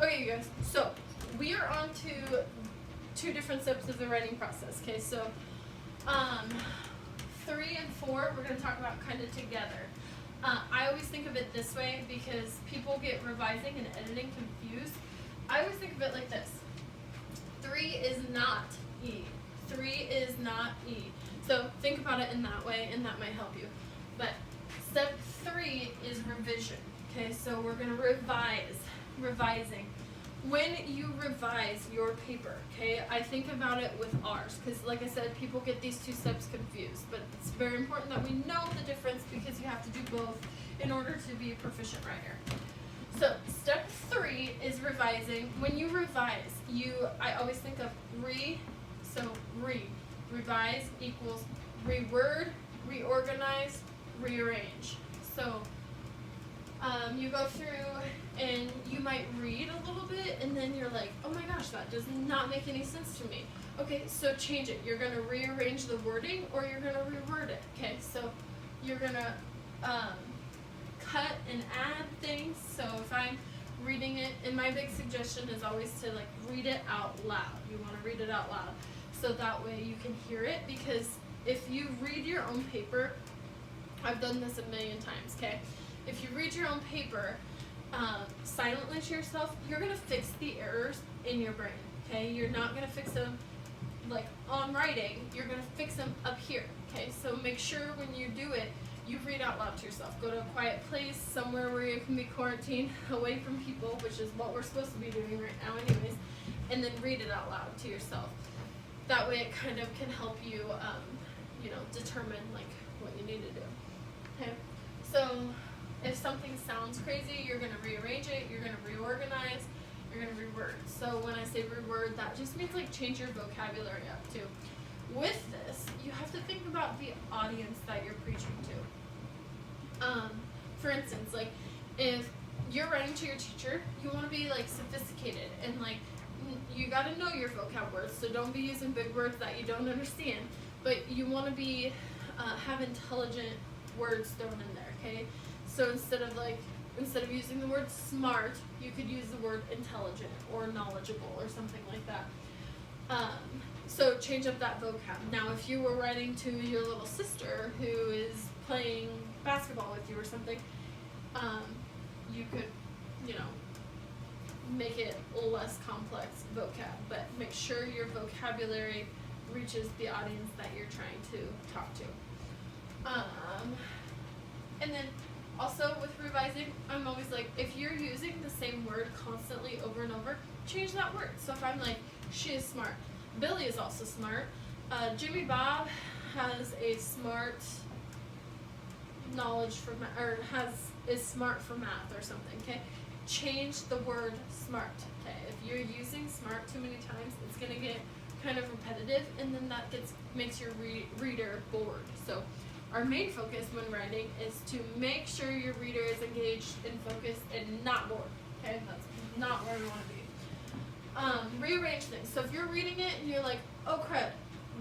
Okay, you guys, so we are on to 2 different steps of the writing process. Okay, so 3 and 4 we're going to talk about kind of together. I always think of it this way because people get revising and editing confused. I always think of it like this. 3 is not E. 3 is not E. So think about it in that way, and that might help you. But step 3 is revision. Okay, so we're going to revising. When you revise your paper, okay, I think about it with ours, because like I said, people get these 2 steps confused, but it's very important that we know the difference because you have to do both in order to be a proficient writer. So step 3 is revising. When you revise, I always think of revise equals reword, reorganize, rearrange. So you go through and you might read a little bit and then you're like, oh my gosh, that does not make any sense to me. Okay, so change it. You're going to rearrange the wording or you're going to reword it. Okay, so you're going to cut and add things. So if I'm reading it, and my big suggestion is always to like read it out loud. You want to read it out loud so that way you can hear it, because if you read your own paper, I've done this a million times, okay? If you read your own paper silently to yourself, you're going to fix the errors in your brain, okay? You're not going to fix them like on writing, you're going to fix them up here, okay? So make sure when you do it, you read out loud to yourself. Go to a quiet place, somewhere where you can be quarantined, away from people, which is what we're supposed to be doing right now anyways, and then read it out loud to yourself. That way it kind of can help you, determine like what you need to do, okay? So if something sounds crazy, you're going to rearrange it, you're going to reorganize, you're going to reword. So when I say reword, that just means like change your vocabulary up too. With this, you have to think about the audience that you're preaching to. For instance, like if you're writing to your teacher, you want to be like sophisticated and like you got to know your vocab words. So don't be using big words that you don't understand, but you want to be have intelligent words thrown in there. Okay, so instead of using the word smart, you could use the word intelligent or knowledgeable or something like that. So change up that vocab. Now, if you were writing to your little sister who is playing basketball with you or something, you could, make it less complex vocab, but make sure your vocabulary reaches the audience that you're trying to talk to. And then also with revising, I'm always like, if you're using the same word constantly over and over, change that word. So if I'm like, she is smart, Billy is also smart, Jimmy Bob has a smart knowledge for is smart for math or something, okay? Change the word smart, okay? If you're using smart too many times, it's gonna get kind of repetitive, and then that makes your reader bored. So our main focus when writing is to make sure your reader is engaged and focused and not bored, okay? That's not where we want to be. Rearrange things. So if you're reading it and you're like, oh crap,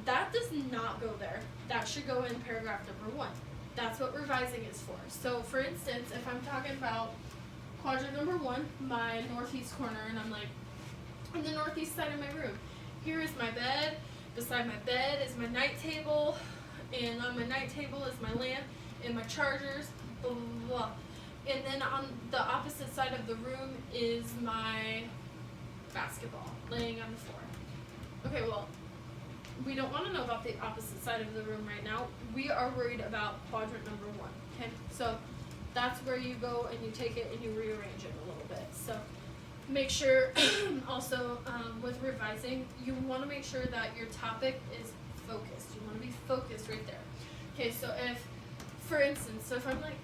that does not go there. That should go in paragraph number 1. That's what revising is for. So for instance, if I'm talking about quadrant number 1, my northeast corner, and I'm like, on the northeast side of my room, here is my bed, beside my bed is my night table, and on my night table is my lamp and my chargers, blah, blah, blah. And then on the opposite side of the room is my basketball laying on the floor. Okay, well, we don't want to know about the opposite side of the room right now. We are worried about quadrant number 1, okay? So that's where you go and you take it and you rearrange it a little bit. So make sure also with revising, you want to make sure that your topic is focused. You want to be focused right there. Okay, so if, for instance, if I'm like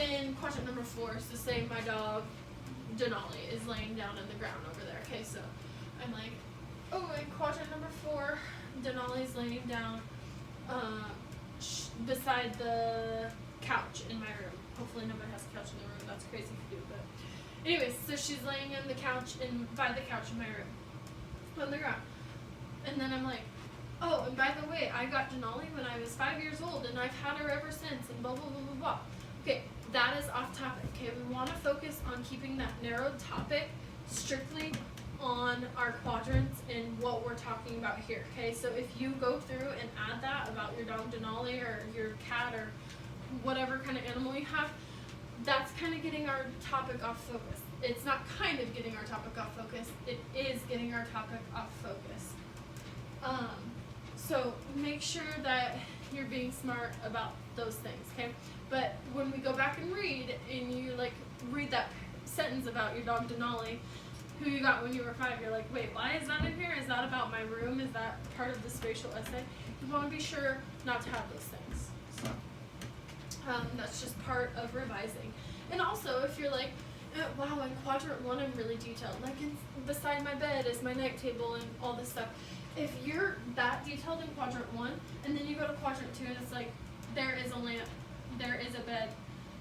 in quadrant number 4, so say my dog Denali is laying down in the ground over there. Okay, so I'm like, oh, in quadrant number 4, Denali's laying down beside the couch in my room. Hopefully nobody has a couch in the room. That's crazy if you do, but anyways, so she's laying in the couch by the couch in my room on the ground. And then I'm like, oh, and by the way, I got Denali when I was 5 years old, and I've had her ever since, and blah, blah, blah, blah, blah. Okay, that is off topic, okay? We want to focus on keeping that narrowed topic strictly on our quadrants and what we're talking about here. Okay, so if you go through and add that about your dog Denali or your cat or whatever kind of animal you have, that's kind of getting our topic off focus. It's not kind of getting our topic off focus, it is getting our topic off focus. So make sure that you're being smart about those things, okay? But when we go back and read, and you like read that sentence about your dog Denali, who you got when you were 5, you're like, wait, why is that in here? Is that about my room? Is that part of the spatial essay? You want to be sure not to have those things. So that's just part of revising. And also, if you're like, wow, in quadrant 1 I'm really detailed. Like beside my bed is my night table and all this stuff. If you're that detailed in quadrant 1, and then you go to quadrant 2 and it's like, there is a lamp, there is a bed,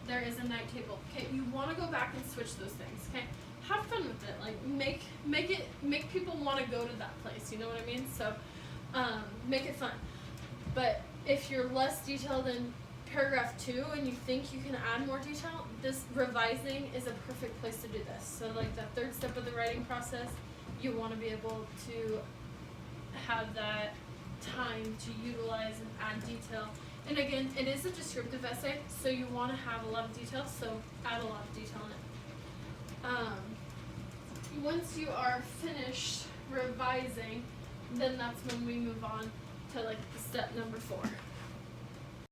there is a night table. Okay, you want to go back and switch those things. Okay, have fun with it. Like make people want to go to that place. You know what I mean? So make it fun. But if you're less detailed in paragraph 2 and you think you can add more detail, this revising is a perfect place to do this. So like that third step of the writing process, you want to be able to have that time to utilize and add detail. And again, it is a descriptive essay, so you want to have a lot of detail, so add a lot of detail in it. Once you are finished revising, then that's when we move on to like step number 4.